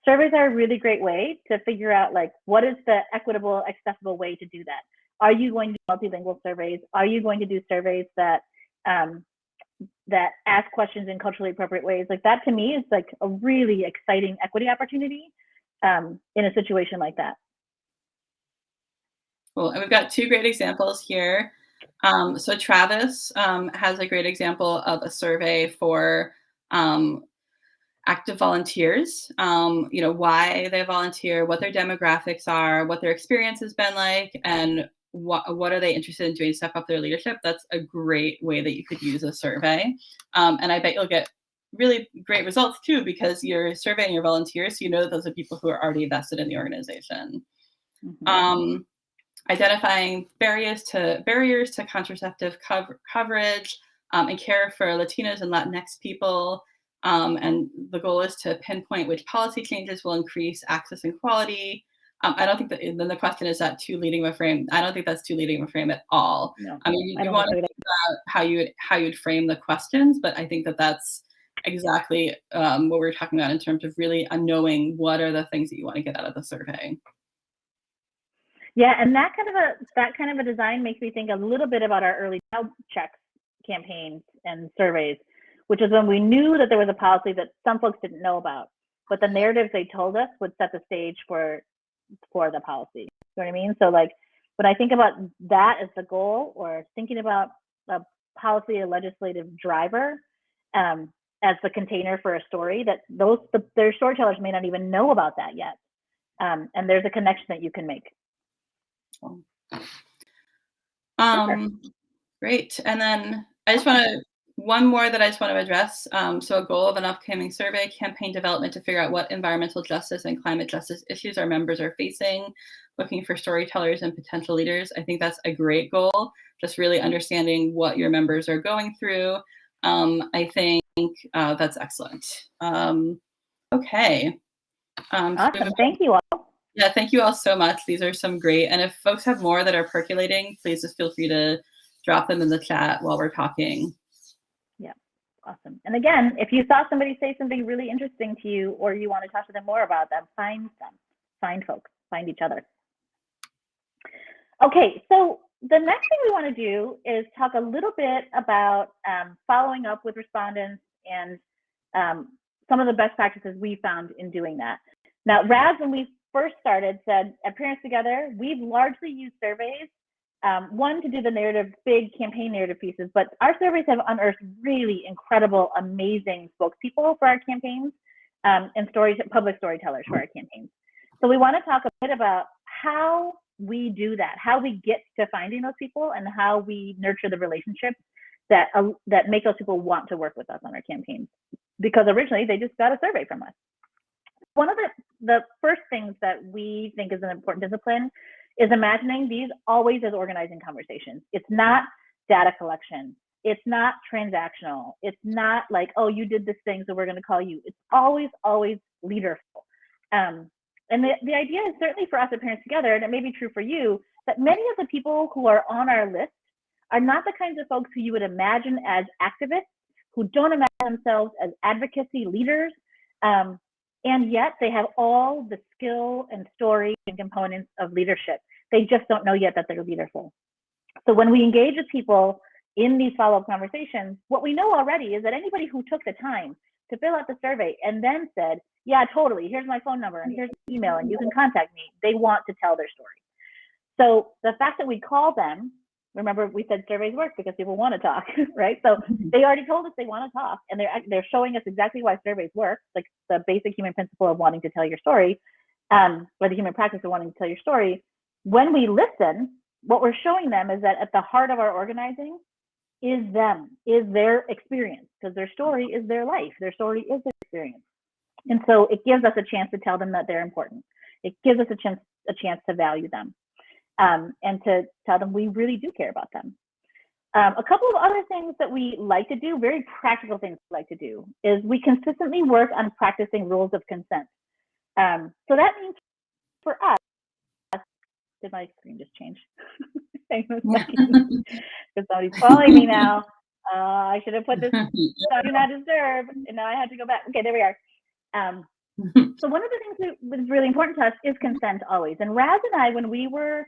Speaker 2: surveys are a really great way to figure out, like, what is the equitable, accessible way to do that? Are you going to do multilingual surveys? Are you going to do surveys that ask questions in culturally appropriate ways? Like, that to me is like a really exciting equity opportunity in a situation like that.
Speaker 1: Cool. And we've got 2 great examples here. So Travis has a great example of a survey for active volunteers, why they volunteer, what their demographics are, what their experience has been like, and what are they interested in doing to step up their leadership. That's a great way that you could use a survey. And I bet you'll get really great results too, because you're surveying your volunteers, so you know that those are people who are already vested in the organization.
Speaker 2: Mm-hmm.
Speaker 1: Identifying barriers to contraceptive coverage and care for Latinos and Latinx people. And the goal is to pinpoint which policy changes will increase access and quality. I don't think that, then the question is that too leading of a frame. I don't think that's too leading of a frame at all.
Speaker 2: No,
Speaker 1: I mean, you want to think about how you'd frame the questions, but I think that that's exactly what we're talking about in terms of really knowing what are the things that you want to get out of the survey.
Speaker 2: Yeah, and that kind of a design makes me think a little bit about our early child checks campaigns and surveys, which is when we knew that there was a policy that some folks didn't know about, but the narratives they told us would set the stage for the policy. You know what I mean? So like when I think about that as the goal, or thinking about a policy or legislative driver as the container for a story, that their storytellers may not even know about that yet, and there's a connection that you can make.
Speaker 1: Great. And then I just want to, one more that I just want to address. So a goal of an upcoming survey, campaign development to figure out what environmental justice and climate justice issues our members are facing, looking for storytellers and potential leaders. I think that's a great goal, just really understanding what your members are going through. I think that's excellent. Okay.
Speaker 2: Awesome. Thank you all.
Speaker 1: Yeah, thank you all so much. These are some great, and if folks have more that are percolating, please just feel free to drop them in the chat while we're talking.
Speaker 2: Yeah, awesome. And again, if you saw somebody say something really interesting to you, or you want to talk to them more about them, find folks, find each other. Okay, so the next thing we want to do is talk a little bit about following up with respondents and some of the best practices we found in doing that. Now, Raz, when we first started, said at Parents Together, we've largely used surveys, one, to do the big campaign narrative pieces, but our surveys have unearthed really incredible, amazing spokespeople for our campaigns, and public storytellers for our campaigns. So we want to talk a bit about how we do that, how we get to finding those people, and how we nurture the relationships that make those people want to work with us on our campaigns, because originally they just got a survey from us. One of the first things that we think is an important discipline is imagining these always as organizing conversations. It's not data collection. It's not transactional. It's not like, oh, you did this thing, so we're going to call you. It's always, always leaderful. And the idea is, certainly for us at Parents Together, and it may be true for you, that many of the people who are on our list are not the kinds of folks who you would imagine as activists, who don't imagine themselves as advocacy leaders, and yet they have all the skill and story and components of leadership. They just don't know yet that they're leaderful. So when we engage with people in these follow-up conversations, what we know already is that anybody who took the time to fill out the survey and then said, yeah, totally, here's my phone number and here's the email and you can contact me, they want to tell their story. So the fact that we call them, remember we said surveys work because people want to talk, right? So they already told us they want to talk, and they're showing us exactly why surveys work, like the basic human principle of wanting to tell your story, or the human practice of wanting to tell your story. When we listen, what we're showing them is that at the heart of our organizing is them, is their experience, because their story is their life, their story is their experience. And so it gives us a chance to tell them that they're important. It gives us a chance to value them. And to tell them we really do care about them. A couple of other things that we like to do, very practical things we like to do, is we consistently work on practicing rules of consent. So that means for us, did my screen just change? Hang on a second, because somebody's calling me now. I should have put this on Do Not Disturb, and now I had to go back. Okay, there we are. So one of the things that was really important to us is consent always. And Raz and I, when we were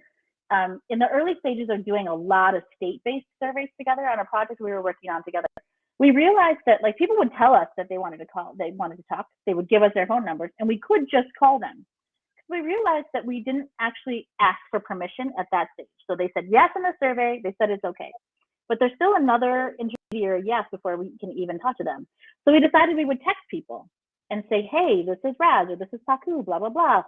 Speaker 2: in the early stages of doing a lot of state-based surveys together on a project we were working on together, we realized that like people would tell us that they wanted to talk, they would give us their phone numbers, and we could just call them. We realized that we didn't actually ask for permission at that stage. So they said yes in the survey, they said it's okay. But there's still another intermediary yes before we can even talk to them. So we decided we would text people and say, hey, this is Raz, or this is Paku, blah, blah, blah.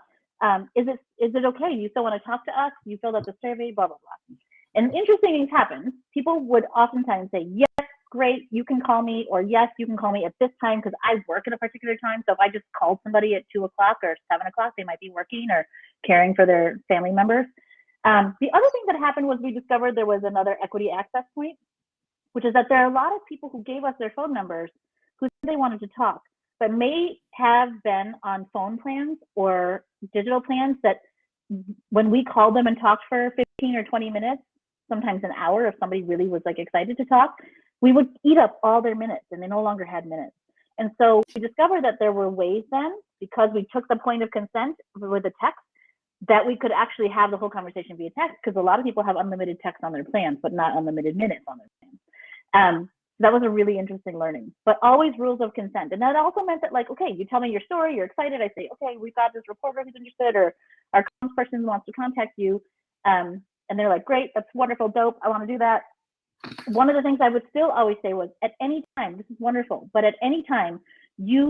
Speaker 2: Is it okay? You still want to talk to us? You filled out the survey, blah, blah, blah. And interesting things happen. People would oftentimes say, yes, great, you can call me, or yes, you can call me at this time because I work at a particular time. So if I just called somebody at 2 o'clock or 7 o'clock, they might be working or caring for their family members. The other thing that happened was we discovered there was another equity access point, which is that there are a lot of people who gave us their phone numbers who said they wanted to talk, but may have been on phone plans or digital plans that when we called them and talked for 15 or 20 minutes, sometimes an hour, if somebody really was like excited to talk, we would eat up all their minutes and they no longer had minutes. And so we discovered that there were ways then, because we took the point of consent with the text, that we could actually have the whole conversation via text, because a lot of people have unlimited text on their plans, but not unlimited minutes on their plans. That was a really interesting learning, but always rules of consent. And that also meant that, like, okay, you tell me your story, you're excited. I say, okay, we've got this reporter who's interested, or our comms person wants to contact you. And they're like, great, that's wonderful, dope, I want to do that. One of the things I would still always say was, at any time, this is wonderful, but at any time, you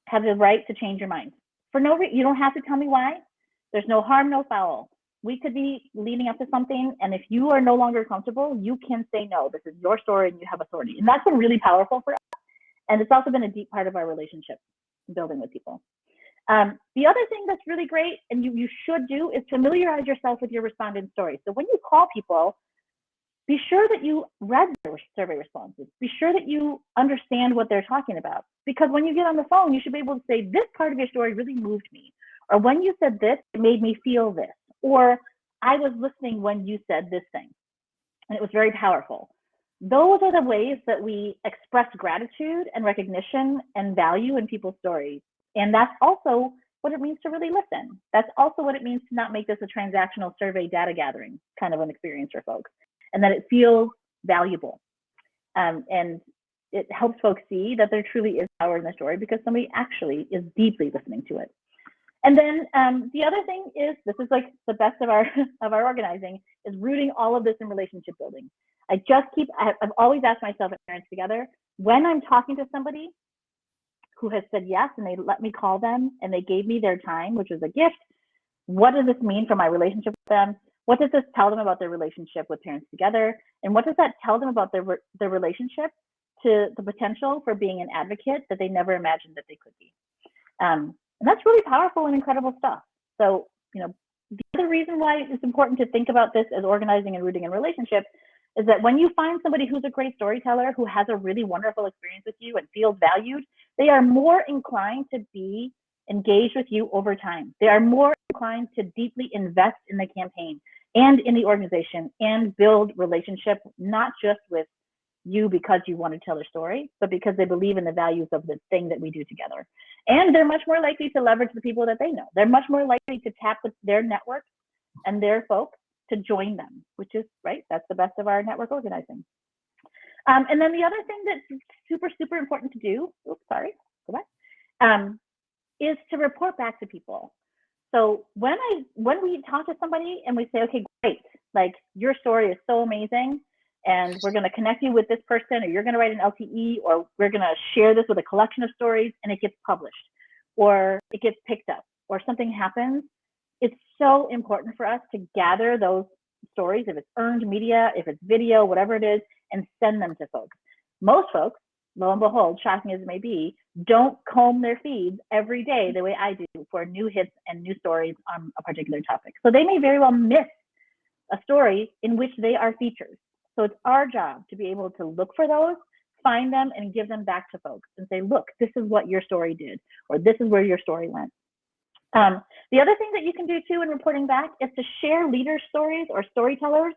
Speaker 2: have the right to change your mind. For no reason, you don't have to tell me why. There's no harm, no foul. We could be leading up to something, and if you are no longer comfortable, you can say no. This is your story and you have authority. And that's been really powerful for us. And it's also been a deep part of our relationship building with people. The other thing that's really great, and you should do, is familiarize yourself with your respondent story. So when you call people, be sure that you read their survey responses. Be sure that you understand what they're talking about. Because when you get on the phone, you should be able to say, this part of your story really moved me. Or when you said this, it made me feel this. Or I was listening when you said this thing, and it was very powerful. Those are the ways that we express gratitude and recognition and value in people's stories. And that's also what it means to really listen. That's also what it means to not make this a transactional survey data gathering kind of an experience for folks, and that it feels valuable. And it helps folks see that there truly is power in the story because somebody actually is deeply listening to it. And then the other thing is, this is like the best of our organizing, is rooting all of this in relationship building. I've always asked myself at Parents Together, when I'm talking to somebody who has said yes and they let me call them and they gave me their time, which was a gift, what does this mean for my relationship with them? What does this tell them about their relationship with Parents Together? And what does that tell them about their relationship to the potential for being an advocate that they never imagined that they could be? And that's really powerful and incredible stuff. So, the other reason why it's important to think about this as organizing and rooting in relationships is that when you find somebody who's a great storyteller, who has a really wonderful experience with you and feels valued, they are more inclined to be engaged with you over time. They are more inclined to deeply invest in the campaign and in the organization and build relationship, not just with you because you want to tell their story, but because they believe in the values of the thing that we do together. And they're much more likely to leverage the people that they know. They're much more likely to tap their network and their folks to join them, which is, right, that's the best of our network organizing. And then the other thing that's super, super important to do, is to report back to people. So when we talk to somebody and we say, okay, great, like your story is so amazing, and we're going to connect you with this person, or you're going to write an LTE, or we're going to share this with a collection of stories, and it gets published, or it gets picked up, or something happens, it's so important for us to gather those stories, if it's earned media, if it's video, whatever it is, and send them to folks. Most folks, lo and behold, shocking as it may be, don't comb their feeds every day the way I do for new hits and new stories on a particular topic. So they may very well miss a story in which they are featured. So it's our job to be able to look for those, find them, and give them back to folks and say, look, this is what your story did, or this is where your story went. The other thing that you can do too in reporting back is to share leader stories or storytellers,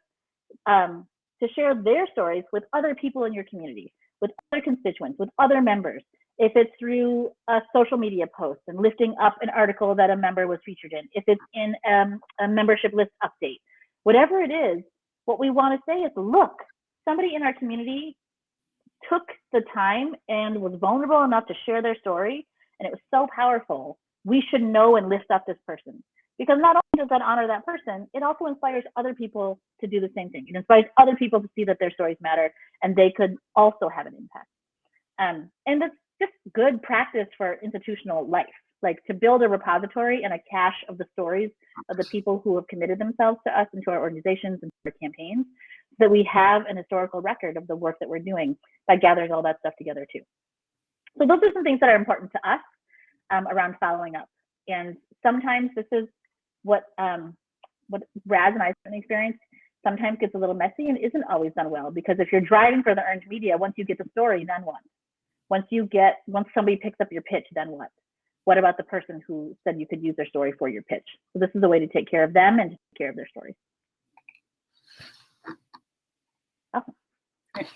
Speaker 2: to share their stories with other people in your community, with other constituents, with other members. If it's through a social media post and lifting up an article that a member was featured in, if it's in a membership list update, whatever it is, what we want to say is, look, somebody in our community took the time and was vulnerable enough to share their story, and it was so powerful. We should know and lift up this person. Because not only does that honor that person, it also inspires other people to do the same thing. It inspires other people to see that their stories matter and they could also have an impact. And that's just good practice for institutional life, like to build a repository and a cache of the stories of the people who have committed themselves to us and to our organizations and to our campaigns, that we have an historical record of the work that we're doing that gathers all that stuff together too. So those are some things that are important to us around following up. And sometimes this is what Raz and I experienced, sometimes gets a little messy and isn't always done well, because if you're driving for the earned media, once you get the story, then what? Once somebody picks up your pitch, then what? What about the person who said you could use their story for your pitch? So this is a way to take care of them and to take care of their story. Awesome.
Speaker 1: Great.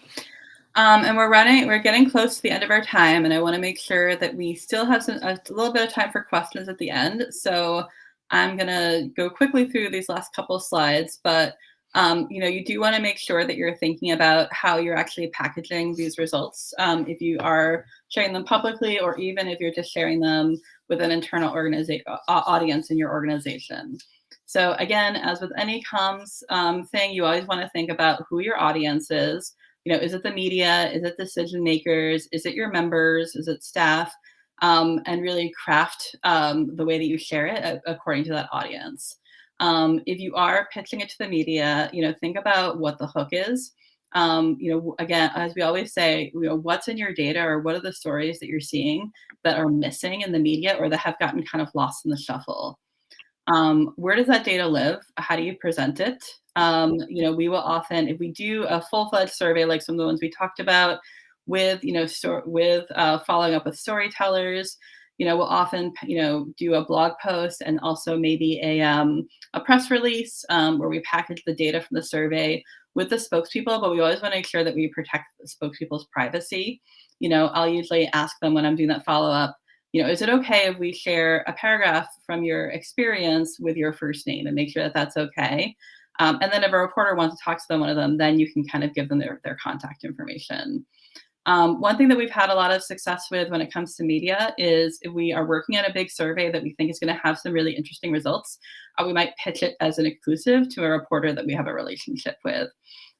Speaker 1: And we're getting close to the end of our time, and I want to make sure that we still have a little bit of time for questions at the end. So I'm gonna go quickly through these last couple of slides, but you do want to make sure that you're thinking about how you're actually packaging these results. If you are sharing them publicly, or even if you're just sharing them with an internal audience in your organization. So again, as with any comms thing, you always want to think about who your audience is. Is it the media? Is it decision makers? Is it your members? Is it staff? And really craft the way that you share it according to that audience. If you are pitching it to the media, think about what the hook is. Again, as we always say, what's in your data, or what are the stories that you're seeing that are missing in the media or that have gotten kind of lost in the shuffle? Where does that data live? How do you present it? We will often, if we do a full-fledged survey like some of the ones we talked about, with following up with storytellers, we'll often do a blog post and also maybe a press release where we package the data from the survey with the spokespeople, but we always want to make sure that we protect the spokespeople's privacy. I'll usually ask them when I'm doing that follow-up, is it okay if we share a paragraph from your experience with your first name, and make sure that that's okay. And then if a reporter wants to talk to one of them, then you can kind of give them their contact information. One thing that we've had a lot of success with when it comes to media is if we are working on a big survey that we think is going to have some really interesting results, we might pitch it as an exclusive to a reporter that we have a relationship with.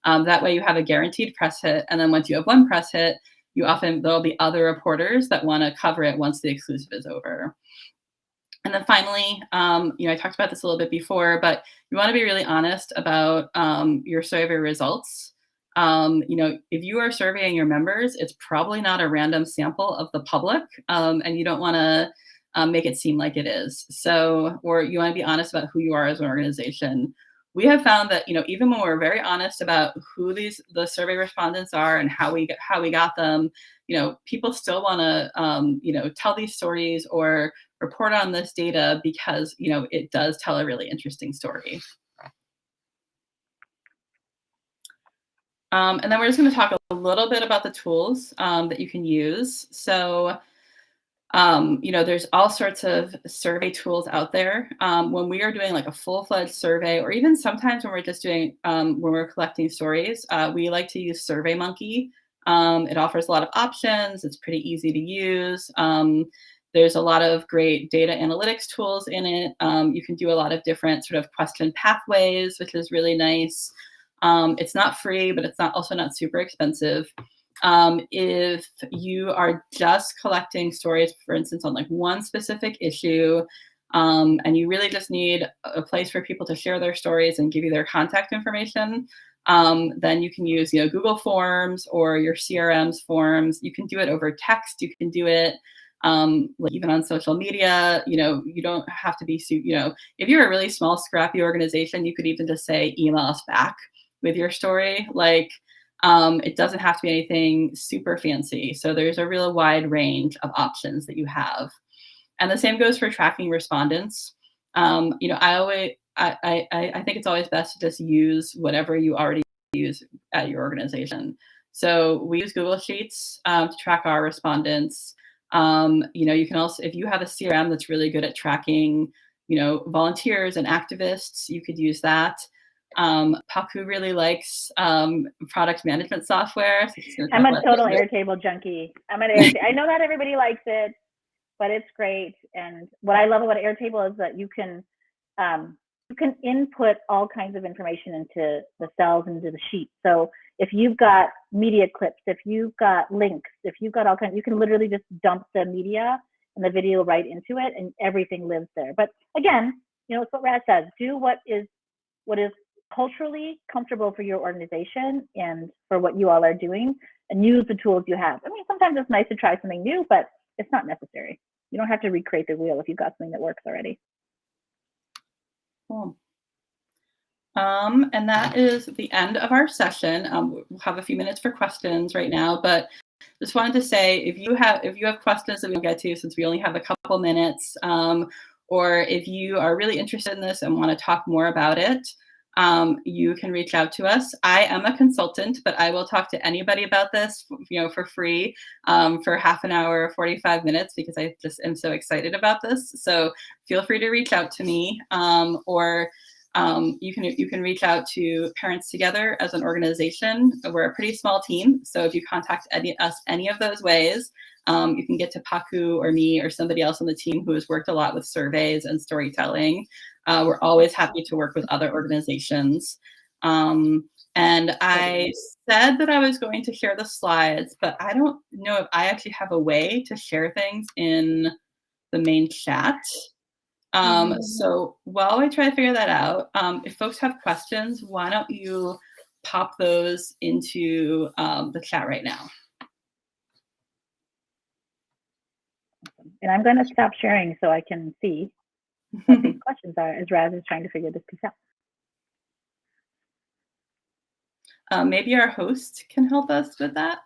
Speaker 1: That way you have a guaranteed press hit, and then once you have one press hit, there'll be other reporters that want to cover it once the exclusive is over. And then finally, I talked about this a little bit before, but you want to be really honest about your survey results. If you are surveying your members, it's probably not a random sample of the public, and you don't want to make it seem like it is. Or you want to be honest about who you are as an organization. We have found that, even when we're very honest about who the survey respondents are and how we got them, people still want to, tell these stories or report on this data because, it does tell a really interesting story. And then we're just going to talk a little bit about the tools that you can use. So, there's all sorts of survey tools out there. When we are doing like a full-fledged survey, or even sometimes when we're just doing, when we're collecting stories, we like to use SurveyMonkey. It offers a lot of options. It's pretty easy to use. There's a lot of great data analytics tools in it. You can do a lot of different sort of question pathways, which is really nice. It's not free, but it's also not super expensive. If you are just collecting stories, for instance, on like one specific issue, and you really just need a place for people to share their stories and give you their contact information, then you can use Google Forms or your CRM's forms. You can do it over text. You can do it like even on social media. You don't have to be, if you're a really small, scrappy organization, you could even just say, email us back with your story. It doesn't have to be anything super fancy. So there's a real wide range of options that you have. And the same goes for tracking respondents. I think it's always best to just use whatever you already use at your organization. So we use Google Sheets to track our respondents. You can also, if you have a CRM that's really good at tracking, volunteers and activists, you could use that. Paku really likes product management software. So
Speaker 2: I'm a total Airtable junkie. I know not everybody likes it, but it's great. And what I love about Airtable is that you can input all kinds of information into the cells and into the sheet. So if you've got media clips, if you've got links, if you've got all kinds, you can literally just dump the media and the video right into it, and everything lives there. But again, it's what Raz says: do what is culturally comfortable for your organization and for what you all are doing, and use the tools you have. I mean, sometimes it's nice to try something new, but it's not necessary. You don't have to recreate the wheel if you've got something that works already.
Speaker 1: Cool. And that is the end of our session. We'll have a few minutes for questions right now, but just wanted to say, if you have questions that we don't get to, since we only have a couple minutes, or if you are really interested in this and want to talk more about it, you can reach out to us. I am a consultant, but I will talk to anybody about this, for free, for half an hour, 45 minutes, because I just am so excited about this. So feel free to reach out to me, or you can reach out to Parents Together as an organization. We're a pretty small team, so if you contact any of those ways, you can get to Paku or me or somebody else on the team who has worked a lot with surveys and storytelling. We're always happy to work with other organizations. And I said that I was going to share the slides, but I don't know if I actually have a way to share things in the main chat. So while I try to figure that out, if folks have questions, why don't you pop those into the chat right now?
Speaker 2: And I'm going to stop sharing so I can see what these questions are, as Raz is trying to figure this piece out.
Speaker 1: Maybe our host can help us with that.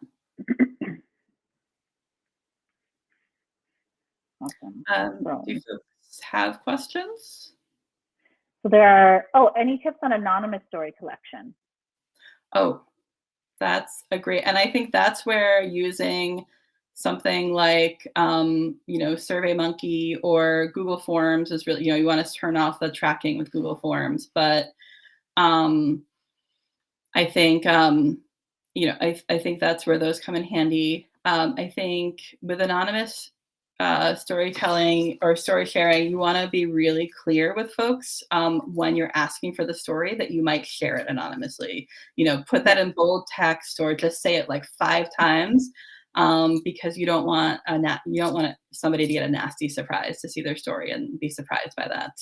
Speaker 2: Awesome.
Speaker 1: Do you folks have questions?
Speaker 2: So there are, any tips on anonymous story collection?
Speaker 1: Oh, that's a great, and I think that's where using something like, SurveyMonkey or Google Forms is really, you want to turn off the tracking with Google Forms, but I think, I think that's where those come in handy. I think with anonymous storytelling or story sharing, you want to be really clear with folks when you're asking for the story that you might share it anonymously. Put that in bold text or just say it like 5 times, because you don't want somebody to get a nasty surprise to see their story and be surprised by that.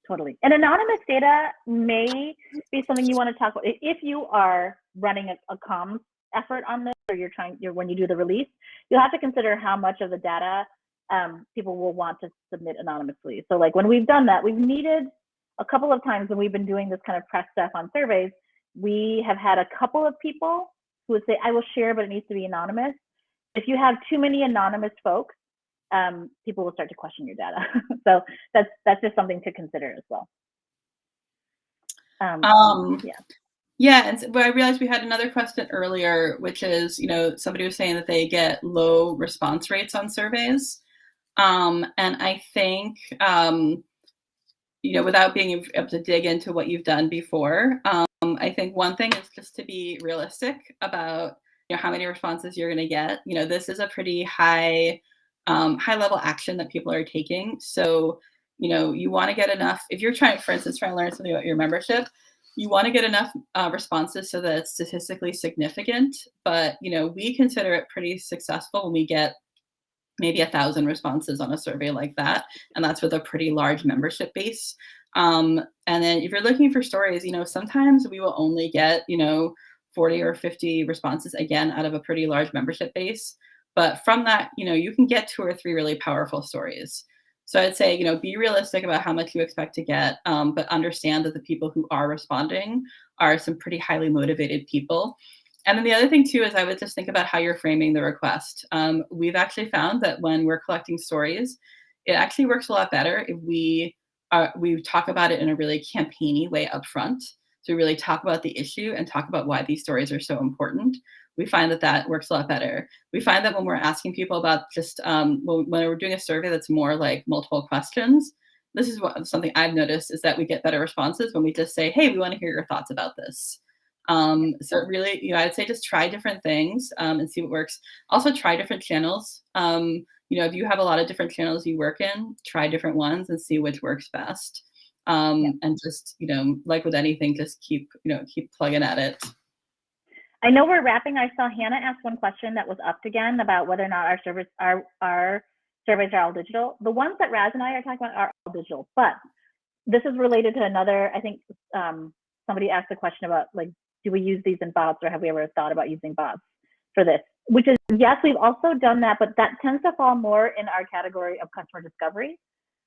Speaker 2: Totally. And anonymous data may be something you want to talk about. If you are running a comms effort on this, or when you do the release, you'll have to consider how much of the data people will want to submit anonymously. So like when we've done that, we've needed a couple of times when we've been doing this kind of press stuff on surveys, we have had a couple of people who would say, I will share, but it needs to be anonymous. If you have too many anonymous folks, people will start to question your data. So that's just something to consider as well.
Speaker 1: Yeah, and I realized we had another question earlier, which is, somebody was saying that they get low response rates on surveys. And I think, without being able to dig into what you've done before, I think one thing is just to be realistic about, how many responses you're going to get. This is a pretty high level action that people are taking. So, you want to get enough, if you're trying, for instance, trying to learn something about your membership, you want to get enough responses so that it's statistically significant. But, we consider it pretty successful when we get maybe 1,000 responses on a survey like that. And that's with a pretty large membership base. And then if you're looking for stories, sometimes we will only get, 40 or 50 responses, again, out of a pretty large membership base. But from that, you can get 2 or 3 really powerful stories. So I'd say, be realistic about how much you expect to get, but understand that the people who are responding are some pretty highly motivated people. And then the other thing too is I would just think about how you're framing the request. We've actually found that when we're collecting stories, it actually works a lot better if we talk about it in a really campaigny way up front. So we really talk about the issue and talk about why these stories are so important. We find that works a lot better. We find that when we're asking people about just, when we're doing a survey that's more like multiple questions, this is something I've noticed is that we get better responses when we just say, hey, we want to hear your thoughts about this. So really, I'd say just try different things and see what works. Also try different channels. If you have a lot of different channels you work in, try different ones and see which works best. And just, like with anything, just keep plugging at it.
Speaker 2: I know we're wrapping. I saw Hannah ask one question that was up again about whether or not our surveys are all digital. The ones that Raz and I are talking about are all digital, but this is related to another, I think, somebody asked a question about like, do we use these in bots, or have we ever thought about using bots for this? Which is, yes, we've also done that, but that tends to fall more in our category of customer discovery,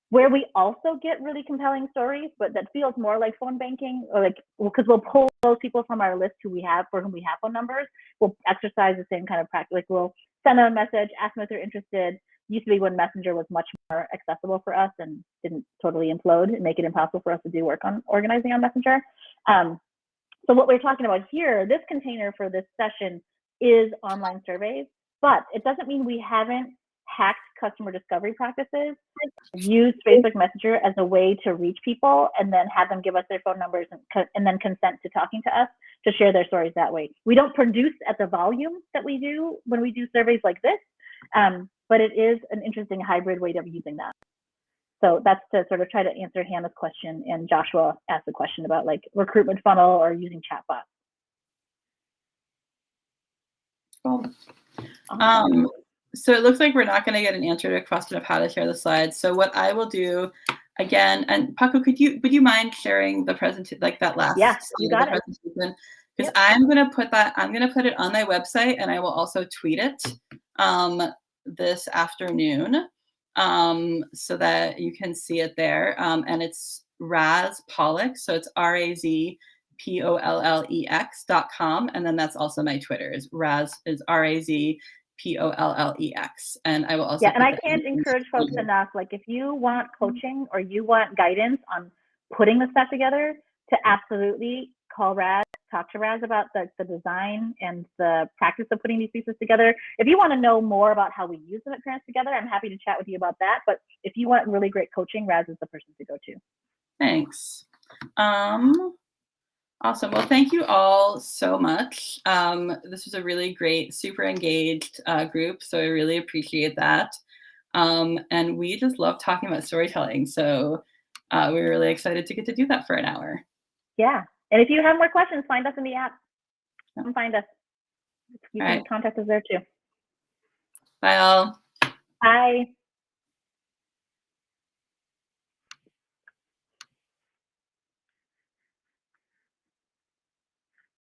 Speaker 2: where we also get really compelling stories, but that feels more like phone banking, or like, because we'll pull those people from our list for whom we have phone numbers. We'll exercise the same kind of practice. Like, we'll send them a message, ask them if they're interested. Used to be when Messenger was much more accessible for us and didn't totally implode and make it impossible for us to do work on organizing on Messenger. So what we're talking about here, this container for this session is online surveys, but it doesn't mean we haven't hacked customer discovery practices, used Facebook Messenger as a way to reach people and then have them give us their phone numbers and then consent to talking to us to share their stories that way. We don't produce at the volume that we do when we do surveys like this, but it is an interesting hybrid way of using that. So that's to sort of try to answer Hannah's question, and Joshua asked a question about like recruitment funnel or using chatbots.
Speaker 1: Cool. So it looks like we're not going to get an answer to a question of how to share the slides. So what I will do again, and Paco, would you mind sharing the presentation, like that last
Speaker 2: slide of the
Speaker 1: presentation? Because I'm going to put it on my website, and I will also tweet it this afternoon so that you can see it there. And it's Raz Pollex, so it's RazPollex.com, and then that's also my Twitter. Is Raz is RazPollex, and I will also.
Speaker 2: Yeah, and I can't encourage folks enough. Like, if you want coaching or you want guidance on putting the stuff together, to absolutely call Raz, talk to Raz about the design and the practice of putting these pieces together. If you want to know more about how we use them at Parents Together, I'm happy to chat with you about that. But if you want really great coaching, Raz is the person to go to.
Speaker 1: Thanks. Awesome. Well, thank you all so much. This was a really great, super engaged group, so I really appreciate that. And we just love talking about storytelling, so we're really excited to get to do that for an hour.
Speaker 2: Yeah. And if you have more questions, find us in the app. Come find us. You can contact us there too.
Speaker 1: Bye all.
Speaker 2: Bye.